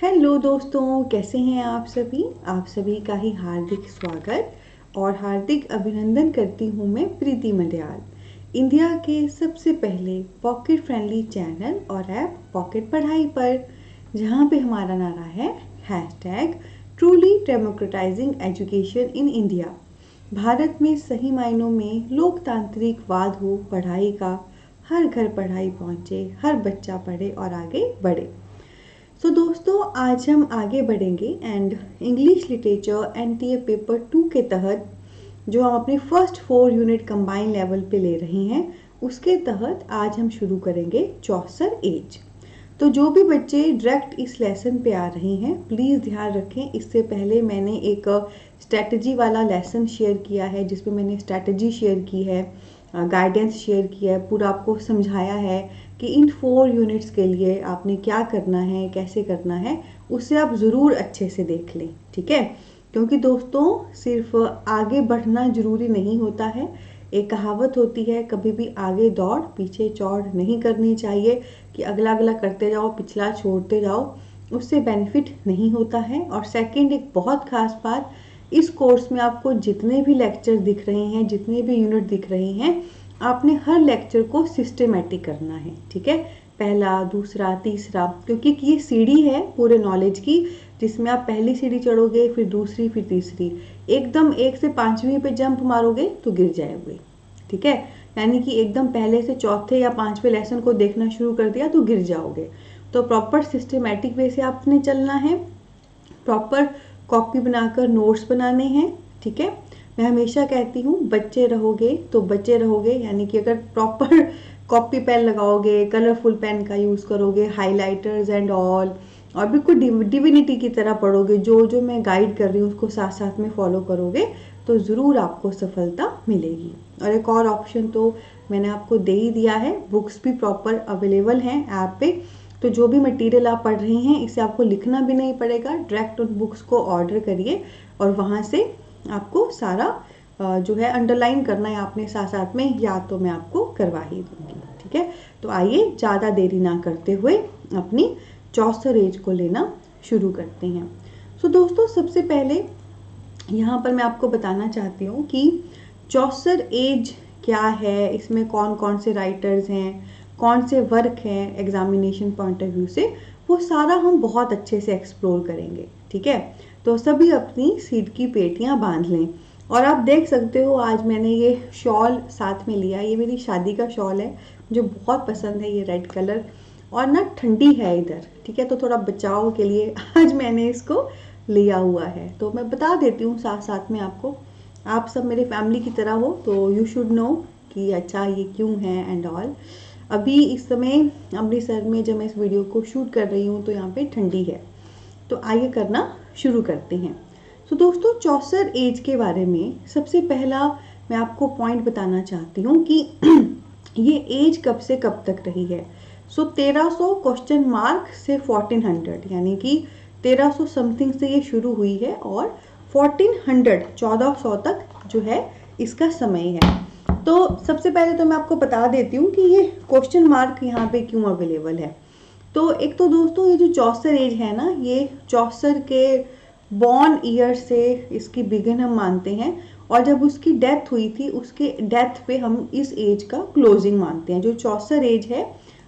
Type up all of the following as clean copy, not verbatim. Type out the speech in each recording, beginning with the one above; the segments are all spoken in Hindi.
हेलो दोस्तों, कैसे हैं आप सभी। आप सभी का ही हार्दिक स्वागत और हार्दिक अभिनंदन करती हूँ मैं प्रीति मंडियाल। इंडिया के सबसे पहले पॉकेट फ्रेंडली चैनल और ऐप पॉकेट पढ़ाई पर, जहाँ पे हमारा नारा है hashtag truly democratising education in India. Bharat में सही मायनों में लोकतांत्रिक वाद हो पढ़ाई का, हर घर पढ़ाई पहुँचे, हर बच्चा पढ़े और आगे बढ़े। दोस्तों, आज हम आगे बढ़ेंगे and English literature NTA paper 2 के तहत जो हम अपने फर्स्ट 4 यूनिट कंबाइन लेवल पे ले रहे हैं, उसके तहत आज हम शुरू करेंगे चौसर एज। तो जो भी बच्चे डायरेक्ट इस लेसन पे आ रहे हैं, प्लीज़ ध्यान रखें, इससे पहले मैंने एक स्ट्रैटेजी वाला लेसन शेयर किया है जिसमें मैंने स्ट्रैटेजी शेयर की है, गाइडेंस शेयर किया है, पूरा आपको समझाया है कि इन 4 यूनिट्स के लिए आपने क्या करना है, कैसे करना है, उसे आप ज़रूर अच्छे से देख लें, ठीक है। क्योंकि दोस्तों, सिर्फ आगे बढ़ना ज़रूरी नहीं होता है। एक कहावत होती है, कभी भी आगे दौड़ पीछे चौड़ नहीं करनी चाहिए कि अगला अगला करते जाओ पिछला छोड़ते जाओ, उससे बेनिफिट नहीं होता है। और सेकंड, एक बहुत खास बात, इस कोर्स में आपको जितने भी लेक्चर दिख रहे हैं, जितने भी यूनिट दिख रहे हैं, आपने हर लेक्चर को सिस्टमेटिक करना है, ठीक है। पहला, दूसरा, तीसरा, क्योंकि ये सीढ़ी है पूरे नॉलेज की, जिसमें आप पहली सीढ़ी चढ़ोगे, फिर दूसरी, फिर तीसरी, एकदम 1 से 5वीं पे जंप मारोगे तो गिर जाओगे, ठीक है। यानी कि एकदम पहले से चौथे या 5वें लेसन को देखना शुरू कर दिया तो गिर जाओगे। तो प्रॉपर सिस्टमेटिक वे से आपने चलना है, प्रॉपर कॉपी बनाकर नोट्स बनाने हैं, ठीक है। मैं हमेशा कहती हूँ, बच्चे रहोगे तो बच्चे रहोगे, यानी कि अगर प्रॉपर कॉपी पेन लगाओगे, कलरफुल पेन का यूज़ करोगे, हाइलाइटर्स एंड ऑल, और बिल्कुल डिविनिटी की तरह पढ़ोगे, जो जो मैं गाइड कर रही हूँ उसको साथ साथ में फॉलो करोगे, तो ज़रूर आपको सफलता मिलेगी। और एक और ऑप्शन तो मैंने आपको दे ही दिया है, बुक्स भी प्रॉपर अवेलेबल हैं ऐप पे। तो जो भी मटेरियल आप पढ़ रहे हैं, इसे आपको लिखना भी नहीं पड़ेगा, डायरेक्ट उन बुक्स को ऑर्डर करिए और वहाँ से आपको सारा जो है अंडरलाइन करना है आपने साथ साथ में, या तो मैं आपको करवा ही दूँगी, ठीक है। तो आइए ज़्यादा देरी ना करते हुए अपनी चौसर एज को लेना शुरू करते हैं। दोस्तों, सबसे पहले यहाँ पर मैं आपको बताना चाहती हूँ कि चौसर एज क्या है, इसमें कौन कौन से राइटर्स हैं, कौन से वर्क हैं एग्जामिनेशन पॉइंट ऑफ व्यू से, वो सारा हम बहुत अच्छे से एक्सप्लोर करेंगे, ठीक है। तो सभी अपनी सीट की पेटियाँ बांध लें। और आप देख सकते हो, आज मैंने ये शॉल साथ में लिया, ये मेरी शादी का शॉल है, मुझे बहुत पसंद है ये रेड कलर, और ना ठंडी है इधर, ठीक है, तो थोड़ा बचाव के लिए आज मैंने इसको लिया हुआ है। तो मैं बता देती हूँ साथ साथ में आपको, आप सब मेरे फैमिली की तरह हो तो यू शुड नो कि अच्छा ये क्यों है एंड ऑल। अभी इस समय अमृतसर में जब मैं इस वीडियो को शूट कर रही हूँ तो यहाँ पे ठंडी है। तो आइए करना शुरू करते हैं। दोस्तों, चौसर एज के बारे में सबसे पहला मैं आपको पॉइंट बताना चाहती हूँ कि ये एज कब से कब तक रही है। 1300 क्वेश्चन मार्क से 1400, यानी कि 1300 समथिंग से ये शुरू हुई है और 1400 तक जो है इसका समय है। तो सबसे पहले तो मैं आपको बता देती हूँ कि ये क्वेश्चन मार्क यहाँ पे क्यों अवेलेबल है। तो एक तो दोस्तों, ये जो चौसर एज है ना, ये चौसर के बॉर्न ईयर से इसकी बिगिन हम मानते हैं, और जब उसकी डेथ हुई थी उसके डेथ पे हम इस एज का क्लोजिंग मानते हैं। जो चौसर एज है,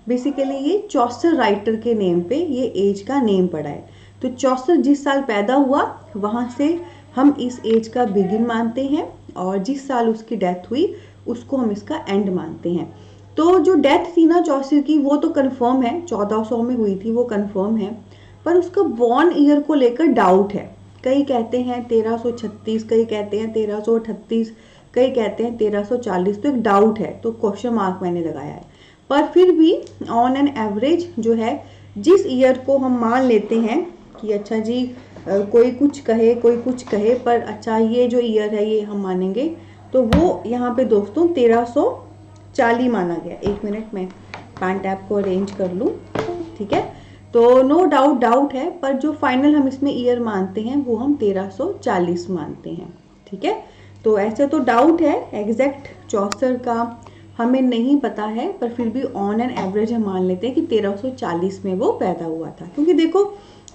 बेसिकली ये चौसर राइटर के नेम पे ये एज का नेम पड़ा है। तो चौसर जिस साल पैदा हुआ वहाँ से हम इस एज का बिगिन मानते हैं, और जिस साल उसकी डेथ हुई उसको हम इसका एंड मानते हैं। तो जो डेथ थी ना चौसर की, वो तो कंफर्म है, 1400 में हुई थी, वो कंफर्म है, पर उसका बॉर्न ईयर को लेकर डाउट है। कई कहते हैं 1336, कई कहते हैं 1338, कई कहते हैं 1340, तो एक डाउट है, तो क्वेश्चन मार्क मैंने लगाया है। पर फिर भी ऑन एन एवरेज जो है, जिस ईयर को हम मान लेते हैं कि अच्छा जी, कोई कुछ कहे कोई कुछ कहे, पर अच्छा ये जो ईयर है ये हम मानेंगे, तो वो यहाँ पे दोस्तों 1340 माना गया। एक मिनट में पैंट टैप को अरेंज कर लूँ, ठीक है। तो नो डाउट डाउट है, पर जो फाइनल हम इसमें ईयर मानते हैं वो हम 1340 मानते हैं, ठीक है। तो ऐसे तो डाउट है, एग्जैक्ट चौसर का हमें नहीं पता है, पर फिर भी ऑन एन एवरेज हम मान लेते हैं कि 1340 में वो पैदा हुआ था। क्योंकि देखो,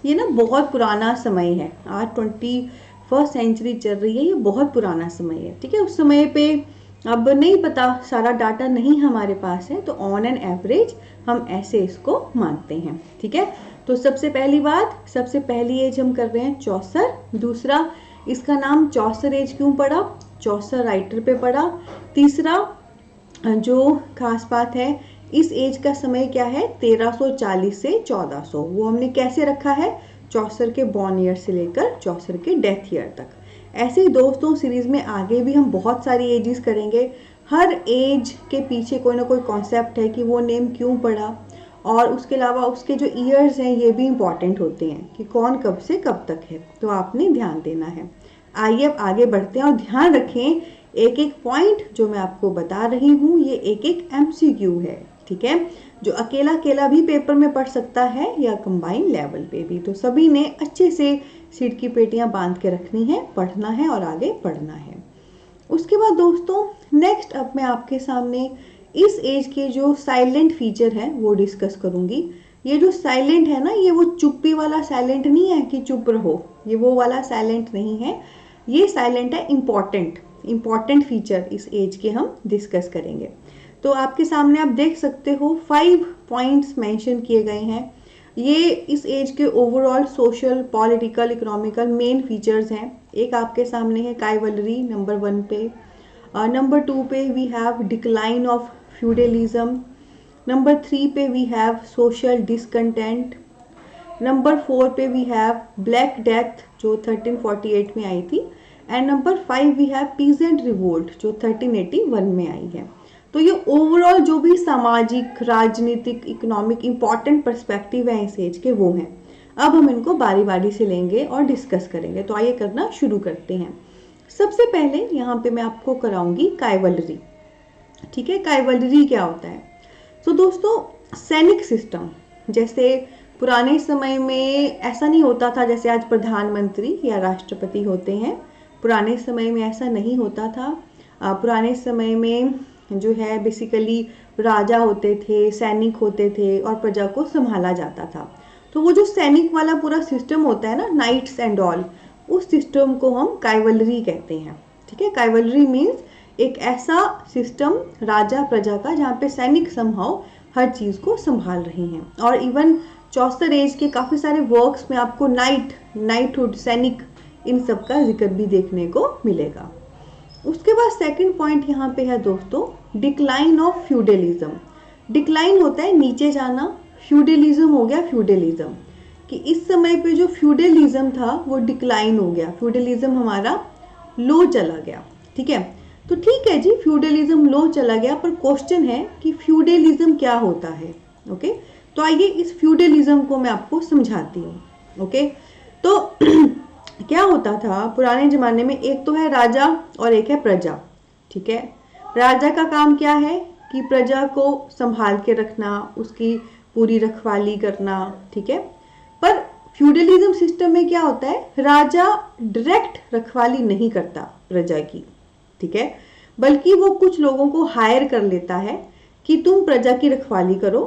ये ना बहुत पुराना समय है, आज 21st सेंचुरी चल रही है, ये बहुत पुराना समय है, ठीक है। उस समय पे अब नहीं पता, सारा डाटा नहीं हमारे पास है, तो ऑन एन एवरेज हम ऐसे इसको मानते हैं, ठीक है। तो सबसे पहली बात, सबसे पहली एज हम कर रहे हैं चौसर। दूसरा, इसका नाम चौसर एज क्यों पड़ा, चौसर राइटर पे पड़ा। तीसरा जो खास बात है, इस एज का समय क्या है, 1340 से 1400, वो हमने कैसे रखा है, चौसर के बॉर्न ईयर से लेकर चौसर के डेथ ईयर तक। ऐसे ही दोस्तों सीरीज में आगे भी हम बहुत सारी एजेस करेंगे, हर एज के पीछे कोई ना कोई कॉन्सेप्ट है कि वो नेम क्यों पड़ा, और उसके अलावा उसके जो ईयर्स हैं ये भी इम्पॉर्टेंट होते हैं कि कौन कब से कब तक है, तो आपने ध्यान देना है। आइए अब आगे बढ़ते हैं, और ध्यान रखें एक एक पॉइंट जो मैं आपको बता रही हूँ ये एक एक MCQ है, ठीक है, जो अकेला अकेला भी पेपर में पढ़ सकता है या कंबाइन लेवल पे भी। तो सभी ने अच्छे से सीट की पेटियां बांध के रखनी है, पढ़ना है और आगे पढ़ना है। उसके बाद दोस्तों नेक्स्ट अब मैं आपके सामने इस एज के जो साइलेंट फीचर है वो डिस्कस करूंगी। ये जो साइलेंट है ना, ये वो चुप्पी वाला साइलेंट नहीं है कि चुप रहो, ये वो वाला साइलेंट नहीं है, ये साइलेंट है इंपॉर्टेंट फीचर इस एज के हम डिस्कस करेंगे। तो आपके सामने आप देख सकते हो 5 पॉइंट्स मेंशन किए गए हैं। ये इस एज के overall social, political, economical main features हैं। एक आपके सामने है काइवलरी नंबर 1 पे, नंबर 2 पे we have decline of feudalism, number 3 पे we have social discontent, number 4 पे वी हैव ब्लैक डेथ जो 1348 में आई थी, and number 5 we have peasant revolt जो 1381 में आई है। तो ये ओवरऑल जो भी सामाजिक, राजनीतिक, इकोनॉमिक इंपॉर्टेंट पर्सपेक्टिव है इस एज के वो हैं। अब हम इनको बारी बारी से लेंगे और डिस्कस करेंगे। तो आइए करना शुरू करते हैं। सबसे पहले यहाँ पे मैं आपको कराऊंगी काइवलरी, ठीक है। काइवलरी क्या होता है, तो दोस्तों सैनिक सिस्टम, जैसे पुराने समय में ऐसा नहीं होता था जैसे आज प्रधानमंत्री या राष्ट्रपति होते हैं, पुराने समय में ऐसा नहीं होता था। पुराने समय में जो है बेसिकली राजा होते थे, सैनिक होते थे और प्रजा को संभाला जाता था। तो वो जो सैनिक वाला पूरा सिस्टम होता है ना, नाइट्स एंड ऑल, उस सिस्टम को हम काइवलरी कहते हैं, ठीक है। काइवलरी मीन्स एक ऐसा सिस्टम राजा प्रजा का जहाँ पे सैनिक समहाउ हर चीज को संभाल रहे हैं। और इवन चौसर एज के काफी सारे वर्क्स में आपको नाइटहुड, सैनिक, इन सब का जिक्र भी देखने को मिलेगा। उसके बाद सेकंड पॉइंट यहाँ पे है दोस्तों डिक्लाइन ऑफ फ्यूडलिज्म। डिक्लाइन होता है नीचे जाना, फ्यूडलिज्म हो गया फ्यूडलिज्म, कि इस समय पे जो फ्यूडलिज्म था वो डिक्लाइन हो गया, फ्यूडलिज्म हमारा लो चला गया, ठीक है। तो ठीक है जी, फ्यूडलिज्म लो चला गया, पर क्वेश्चन है कि फ्यूडलिज्म क्या होता है, ओके। तो आइए इस फ्यूडलिज्म को मैं आपको समझाती हूँ, ओके। तो क्या होता था पुराने जमाने में, एक तो है राजा और एक है प्रजा, ठीक है। राजा का काम क्या है कि प्रजा को संभाल के रखना, उसकी पूरी रखवाली करना, ठीक है। पर फ्यूडलिज्म सिस्टम में क्या होता है, राजा डायरेक्ट रखवाली नहीं करता प्रजा की, ठीक है, बल्कि वो कुछ लोगों को हायर कर लेता है कि तुम प्रजा की रखवाली करो,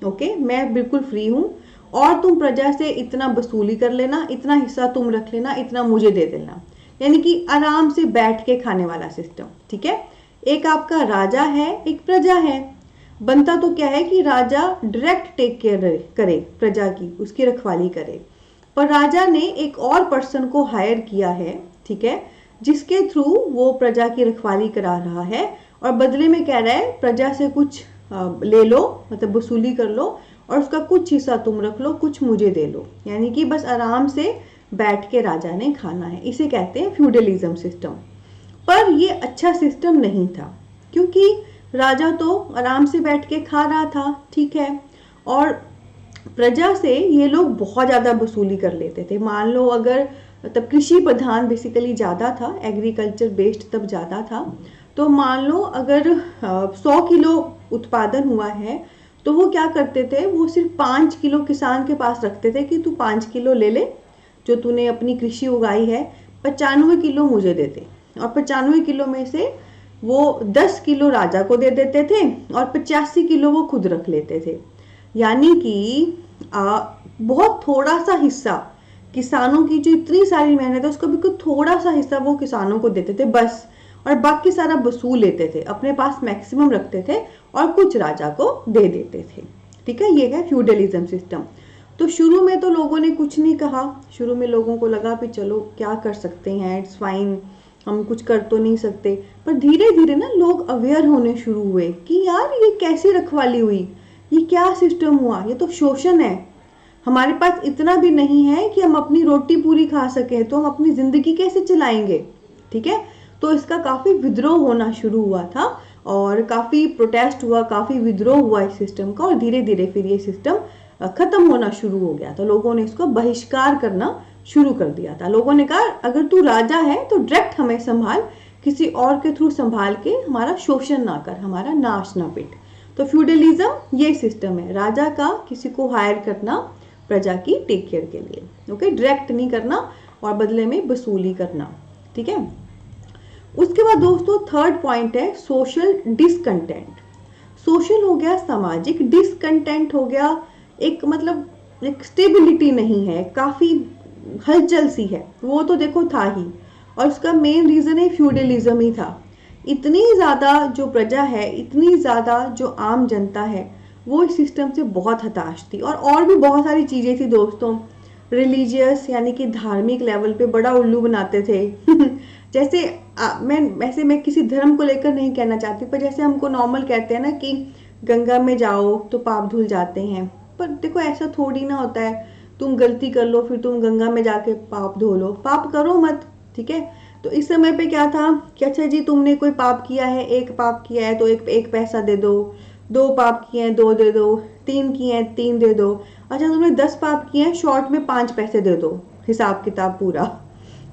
ओके, मैं बिल्कुल फ्री हूँ, और तुम प्रजा से इतना वसूली कर लेना, इतना हिस्सा तुम रख लेना, इतना मुझे दे देना, यानी कि आराम से बैठ के खाने वाला सिस्टम, ठीक है। एक आपका राजा है, एक प्रजा है। बनता तो क्या है कि राजा डायरेक्ट टेक केयर करे प्रजा की, उसकी रखवाली करे, पर राजा ने एक और पर्सन को हायर किया है, ठीक है, जिसके थ्रू वो प्रजा की रखवाली करा रहा है, और बदले में कह रहा है प्रजा से कुछ ले लो, मतलब वसूली कर लो, और उसका कुछ हिस्सा तुम रख लो, कुछ मुझे दे लो, यानी कि बस आराम से बैठ के राजा ने खाना है। इसे कहते हैं फ्यूडलिज्म सिस्टम। पर ये अच्छा सिस्टम नहीं था, क्योंकि राजा तो आराम से बैठ के खा रहा था, ठीक है, और प्रजा से ये लोग बहुत ज़्यादा वसूली कर लेते थे। मान लो अगर तब कृषि प्रधान बेसिकली ज़्यादा था, एग्रीकल्चर बेस्ड तब ज़्यादा था, तो मान लो अगर 100 किलो उत्पादन हुआ है, तो वो क्या करते थे, वो सिर्फ 5 किलो किसान के पास रखते थे कि तू 5 किलो ले ले, जो तूने अपनी कृषि उगाई है, 95 किलो मुझे दे दे, और 95 किलो में से वो 10 किलो राजा को दे देते थे और 85 किलो वो खुद रख लेते थे। यानी कि बहुत थोड़ा सा हिस्सा, किसानों की जो इतनी सारी मेहनत है उसका बिल्कुल थोड़ा सा हिस्सा वो किसानों को देते थे बस, और बाकी सारा वसूल लेते थे, अपने पास मैक्सिमम रखते थे और कुछ राजा को दे देते थे। ठीक है, ये है फ्यूडलिज्म सिस्टम। तो शुरू में तो लोगों ने कुछ नहीं कहा, शुरू में लोगों को लगा कि चलो क्या कर सकते हैं, इट्स फाइन, हम कुछ कर तो नहीं सकते। पर धीरे धीरे ना लोग अवेयर होने शुरू हुए कि यार ये कैसी रखवाली हुई, ये क्या सिस्टम हुआ, ये तो शोषण है। हमारे पास इतना भी नहीं है कि हम अपनी रोटी पूरी खा सकें, तो हम अपनी जिंदगी कैसे चलाएंगे। ठीक है, तो इसका काफी विद्रोह होना शुरू हुआ था और काफी प्रोटेस्ट हुआ, काफी विद्रोह हुआ इस सिस्टम का, और धीरे धीरे फिर ये सिस्टम खत्म होना शुरू हो गया। तो लोगों ने इसको बहिष्कार करना शुरू कर दिया था। लोगों ने कहा अगर तू राजा है तो डायरेक्ट हमें संभाल, किसी और के थ्रू संभाल के हमारा शोषण ना कर, हमारा नाश ना पिट। तो फ्यूडलिज्म ये सिस्टम है, राजा का किसी को हायर करना प्रजा की टेक केयर के लिए, ओके, डायरेक्ट नहीं करना और बदले में वसूली करना। ठीक है, उसके बाद दोस्तों थर्ड पॉइंट है सोशल डिसकंटेंट। सोशल हो गया सामाजिक, डिसकंटेंट हो गया एक मतलब एक स्टेबिलिटी नहीं है, काफी हलचल सी है, वो तो देखो था ही। और उसका मेन रीजन है फ्यूडलिज्म ही था। इतनी ज्यादा जो प्रजा है, इतनी ज्यादा जो आम जनता है, वो इस सिस्टम से बहुत हताश थी। और भी बहुत सारी चीजें थी दोस्तों। रिलीजियस यानी कि धार्मिक लेवल पे बड़ा उल्लू बनाते थे जैसे मैं किसी धर्म को लेकर नहीं कहना चाहती, पर जैसे हमको नॉर्मल कहते हैं ना कि गंगा में जाओ तो पाप धुल जाते हैं, पर देखो ऐसा थोड़ी ना होता है। तुम गलती कर लो फिर तुम गंगा में जाके पाप धो लो, पाप करो मत। ठीक है, तो इस समय पे क्या था कि अच्छा जी तुमने कोई पाप किया है, एक पाप किया है तो एक पैसा दे दो, दो पाप किए हैं 2 दे दो, 3 किए हैं 3 दे दो, अच्छा तुमने 10 पाप किए हैं शॉर्ट में 5 पैसे दे दो, हिसाब किताब पूरा।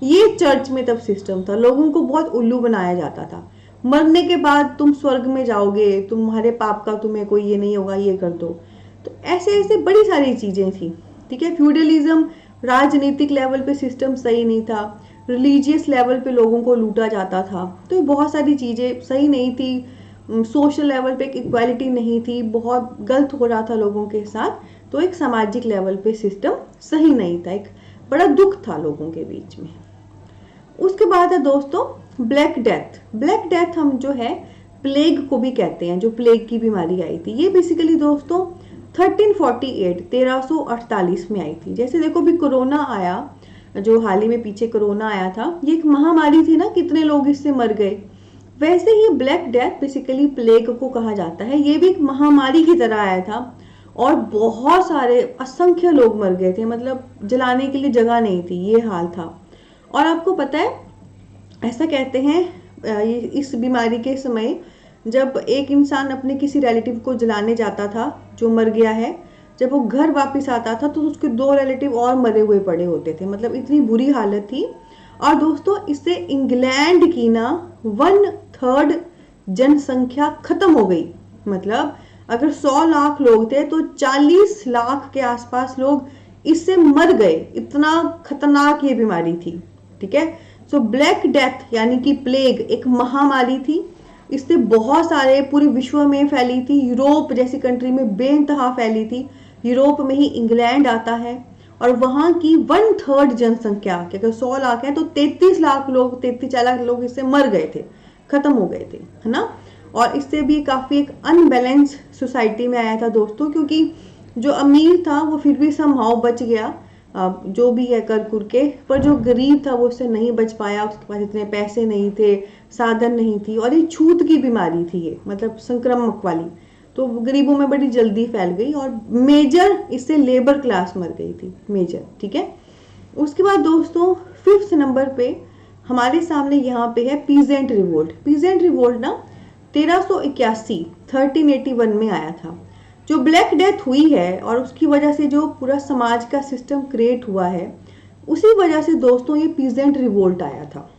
ये चर्च में तब सिस्टम था, लोगों को बहुत उल्लू बनाया जाता था। मरने के बाद तुम स्वर्ग में जाओगे, तुम्हारे पाप का तुम्हें कोई ये नहीं होगा, ये कर दो। तो ऐसे ऐसे बड़ी सारी चीजें थी। ठीक है, फ्यूडलिज्म राजनीतिक लेवल पे सिस्टम सही नहीं था, रिलीजियस लेवल पे लोगों को लूटा जाता था, तो ये बहुत सारी चीजें सही नहीं थी। सोशल लेवल पे एक इक्वालिटी नहीं थी, बहुत गलत हो रहा था लोगों के साथ। तो एक सामाजिक लेवल पे सिस्टम सही नहीं था, एक बड़ा दुख था लोगों के बीच में। उसके बाद है दोस्तों ब्लैक डेथ। ब्लैक डेथ हम जो है प्लेग को भी कहते हैं, जो प्लेग की बीमारी आई थी, ये बेसिकली दोस्तों 1348 में आई थी। जैसे देखो भी कोरोना आया, जो हाल ही में पीछे कोरोना आया था, ये एक महामारी थी ना, कितने लोग इससे मर गए। वैसे ही ब्लैक डेथ बेसिकली प्लेग को कहा जाता है, ये भी एक महामारी की तरह आया था और बहुत सारे असंख्य लोग मर गए थे, मतलब जलाने के लिए जगह नहीं थी, ये हाल था। और आपको पता है ऐसा कहते हैं इस बीमारी के समय जब एक इंसान अपने किसी रिलेटिव को जलाने जाता था जो मर गया है, जब वो घर वापस आता था तो उसके 2 रिलेटिव और मरे हुए पड़े होते थे, मतलब इतनी बुरी हालत थी। और दोस्तों इससे इंग्लैंड की ना 1/3 जनसंख्या खत्म हो गई। मतलब अगर 100 लाख लोग थे तो 40 लाख के आसपास लोग इससे मर गए, इतना खतरनाक ये बीमारी थी। ठीक है, सो ब्लैक डेथ यानी कि प्लेग एक महामारी थी, इससे बहुत सारे पूरे विश्व में फैली थी, यूरोप जैसी कंट्री में बेइंतहा फैली थी। यूरोप में ही इंग्लैंड आता है और वहां की 1/3 जनसंख्या, अगर 100 लाख है तो 33 लाख लोग, 33-40 लाख लोग इससे मर गए थे, खत्म हो गए थे, है ना। और इससे भी काफी एक अनबैलेंस सोसाइटी में आया था दोस्तों, क्योंकि जो अमीर था वो फिर भी समहाउ बच गया, जो भी है कर कुर के, पर जो गरीब था वो उससे नहीं बच पाया, उसके पास इतने पैसे नहीं थे, साधन नहीं थी, और ये छूत की बीमारी थी ये, मतलब संक्रामक वाली, तो गरीबों में बड़ी जल्दी फैल गई और मेजर इससे लेबर क्लास मर गई थी, मेजर। ठीक है, उसके बाद दोस्तों 5th नंबर पे हमारे सामने यहाँ पे है पीजेंट रिवोल्ट। पीजेंट रिवोल्ट ना 1381 में आया था। जो ब्लैक डेथ हुई है और उसकी वजह से जो पूरा समाज का सिस्टम क्रिएट हुआ है, उसी वजह से दोस्तों ये पीजेंट रिवोल्ट आया था।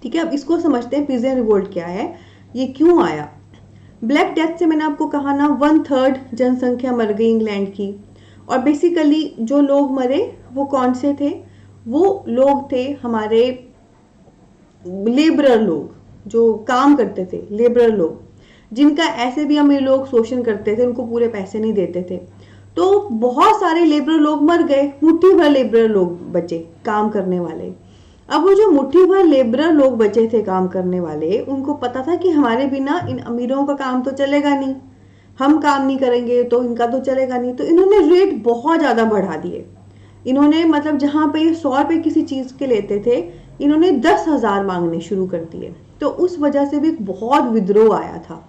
ठीक है, अब इसको समझते हैं पीजेंट रिवोल्ट क्या है, ये क्यों आया। ब्लैक डेथ से मैंने आपको कहा ना 1/3 जनसंख्या मर गई इंग्लैंड की, और बेसिकली जो लोग मरे वो कौन से थे, वो लोग थे हमारे लेबरर लोग, जो काम करते थे, लेबरर लोग, जिनका ऐसे भी अमीर लोग शोषण करते थे, उनको पूरे पैसे नहीं देते थे। तो बहुत सारे लेबर लोग मर गए, मुट्ठी भर लेबर लोग बचे काम करने वाले। अब वो जो मुट्ठी भर लेबर लोग बचे थे काम करने वाले, उनको पता था कि हमारे बिना इन अमीरों का काम तो चलेगा नहीं, हम काम नहीं करेंगे तो इनका तो चलेगा नहीं। तो इन्होंने रेट बहुत ज़्यादा बढ़ा दिए। इन्होंने मतलब जहाँ पे ये 100 रुपये किसी चीज़ के लेते थे, इन्होंने 10,000 मांगने शुरू कर दिए। तो उस वजह से भी बहुत विद्रोह आया था।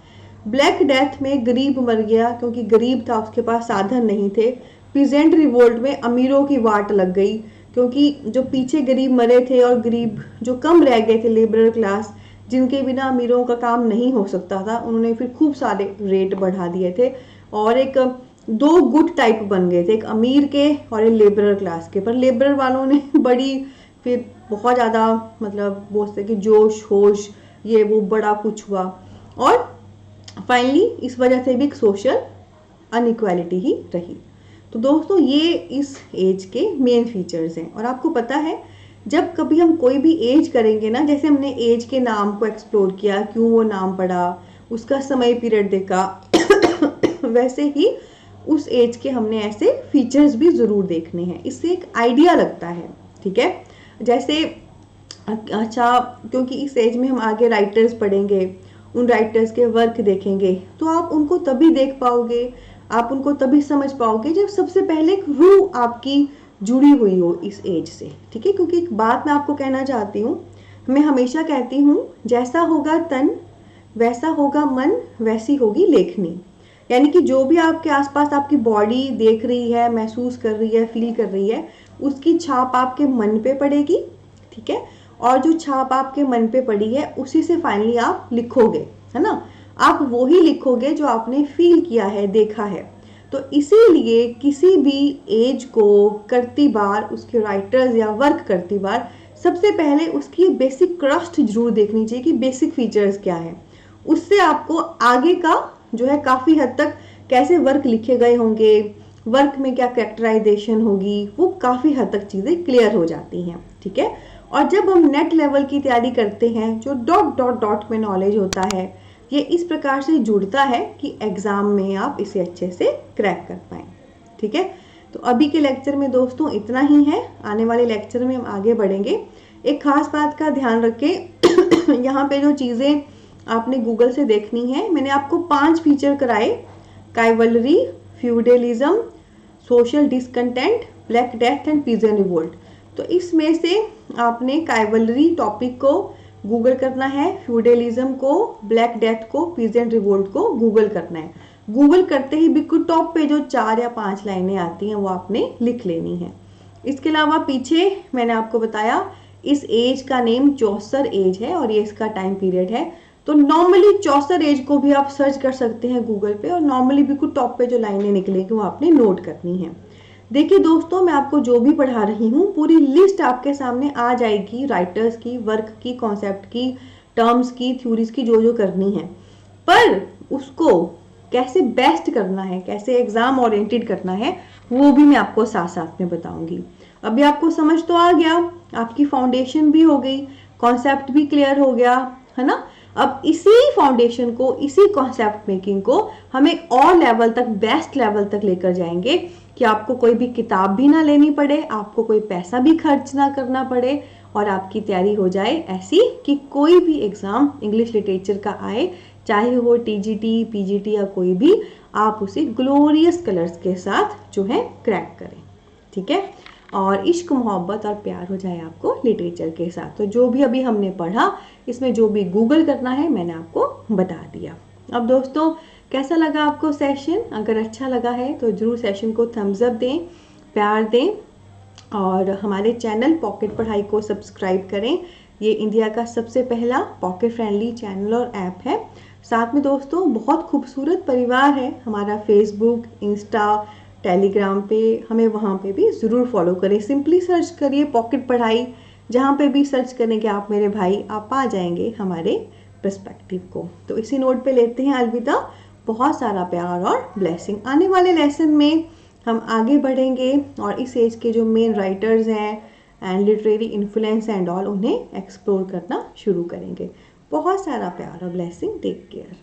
ब्लैक डेथ में गरीब मर गया क्योंकि गरीब था, उसके पास साधन नहीं थे। पीजेंट रिवोल्ट में अमीरों की वाट लग गई क्योंकि जो पीछे गरीब मरे थे और गरीब जो कम रह गए थे, लेबरर क्लास, जिनके बिना अमीरों का काम नहीं हो सकता था, उन्होंने फिर खूब सारे रेट बढ़ा दिए थे और एक दो गुट टाइप बन गए थे, एक अमीर के और एक लेबरर क्लास के। पर लेबरर वालों ने बड़ी फिर बहुत ज़्यादा मतलब बोलते कि जोश होश ये वो बड़ा कुछ हुआ और फाइनली इस वजह से भी सोशल अनइक्वालिटी ही रही। तो दोस्तों ये इस एज के मेन फीचर्स हैं। और आपको पता है जब कभी हम कोई भी एज करेंगे ना, जैसे हमने एज के नाम को एक्सप्लोर किया, क्यों वो नाम पड़ा, उसका समय पीरियड देखा वैसे ही उस एज के हमने ऐसे फीचर्स भी ज़रूर देखने हैं, इससे एक आइडिया लगता है। ठीक है, जैसे अच्छा क्योंकि इस एज में हम आगे राइटर्स पढ़ेंगे, उन राइटर्स के वर्क देखेंगे, तो आप उनको तभी देख पाओगे, आप उनको तभी समझ पाओगे जब सबसे पहले एक रूह आपकी जुड़ी हुई हो इस एज से। ठीक है, क्योंकि एक बात मैं आपको कहना चाहती हूँ, मैं हमेशा कहती हूँ जैसा होगा तन वैसा होगा मन, वैसी होगी लेखनी। यानी कि जो भी आपके आसपास आपकी बॉडी देख रही है, महसूस कर रही है, फील कर रही है, उसकी छाप आपके मन पे पड़ेगी। ठीक है, और जो छाप आपके मन पे पड़ी है उसी से फाइनली आप लिखोगे, है ना। आप वो ही लिखोगे जो आपने फील किया है, देखा है। तो इसीलिए किसी भी एज को करती बार, उसके राइटर्स या वर्क करती बार, सबसे पहले उसकी बेसिक क्रस्ट जरूर देखनी चाहिए कि बेसिक फीचर्स क्या है। उससे आपको आगे का जो है काफ़ी हद तक कैसे वर्क लिखे गए होंगे, वर्क में क्या कैरेक्टराइजेशन होगी, वो काफ़ी हद तक चीज़ें क्लियर हो जाती हैं। ठीक है, और जब हम नेट लेवल की तैयारी करते हैं, जो डॉट डॉट डॉट में नॉलेज होता है, ये इस प्रकार से जुड़ता है कि एग्ज़ाम में आप इसे अच्छे से क्रैक कर पाएँ। ठीक है, तो अभी के लेक्चर में दोस्तों इतना ही है। आने वाले लेक्चर में हम आगे बढ़ेंगे। एक खास बात का ध्यान रखें यहाँ पे जो चीज़ें आपने गूगल से देखनी है, मैंने आपको 5 फीचर कराए, chivalry, feudalism, social discontent, black death and peasant revolt. तो इसमें से आपने काइवलरी टॉपिक को गूगल करना है, फ्यूडलिज्म को, ब्लैक डेथ को, पीजेंट रिवोल्ट को गूगल करना है। गूगल करते ही बिल्कुल टॉप पे जो 4 या 5 लाइनें आती हैं वो आपने लिख लेनी है। इसके अलावा पीछे मैंने आपको बताया इस एज का नेम चौसर एज है और ये इसका टाइम पीरियड है। तो नॉर्मली चौसर एज को भी आप सर्च कर सकते हैं गूगल पे और नॉर्मली बिल्कुल टॉप पे जो लाइनें निकलेंगी वो आपने नोट करनी है। देखिए दोस्तों, मैं आपको जो भी पढ़ा रही हूँ पूरी लिस्ट आपके सामने आ जाएगी, राइटर्स की, वर्क की, कॉन्सेप्ट की, टर्म्स की, थ्योरीज की, जो जो करनी है। पर उसको कैसे बेस्ट करना है, कैसे एग्जाम ओरिएंटेड करना है, वो भी मैं आपको साथ साथ में बताऊंगी। अभी आपको समझ तो आ गया, आपकी फाउंडेशन भी हो गई, कॉन्सेप्ट भी क्लियर हो गया, है ना। अब इसी फाउंडेशन को, इसी कॉन्सेप्ट मेकिंग को हम एक और लेवल तक, बेस्ट लेवल तक लेकर जाएंगे कि आपको कोई भी किताब भी ना लेनी पड़े, आपको कोई पैसा भी खर्च ना करना पड़े और आपकी तैयारी हो जाए ऐसी कि कोई भी एग्ज़ाम इंग्लिश लिटरेचर का आए, चाहे वो टीजीटी, पीजीटी या कोई भी, आप उसे ग्लोरियस कलर्स के साथ जो है क्रैक करें। ठीक है, और इश्क मोहब्बत और प्यार हो जाए आपको लिटरेचर के साथ। तो जो भी अभी हमने पढ़ा, इसमें जो भी गूगल करना है मैंने आपको बता दिया। अब दोस्तों कैसा लगा आपको सेशन? अगर अच्छा लगा है तो ज़रूर सेशन को थम्स अप दें, प्यार दें और हमारे चैनल पॉकेट पढ़ाई को सब्सक्राइब करें। ये इंडिया का सबसे पहला पॉकेट फ्रेंडली चैनल और ऐप है। साथ में दोस्तों बहुत खूबसूरत परिवार है हमारा, फेसबुक, इंस्टा, टेलीग्राम पे, हमें वहाँ पे भी ज़रूर फॉलो करें। सिंपली सर्च करिए पॉकेट पढ़ाई, जहाँ पे भी सर्च करेंगे आप मेरे भाई, आप आ जाएंगे हमारे पर्सपेक्टिव को। तो इसी नोट पे लेते हैं अलविदा। बहुत सारा प्यार और ब्लेसिंग। आने वाले लेसन में हम आगे बढ़ेंगे और इस एज के जो मेन राइटर्स हैं and literary influence and all, उन्हें एक्सप्लोर करना शुरू करेंगे। बहुत सारा प्यार और ब्लेसिंग। Take care.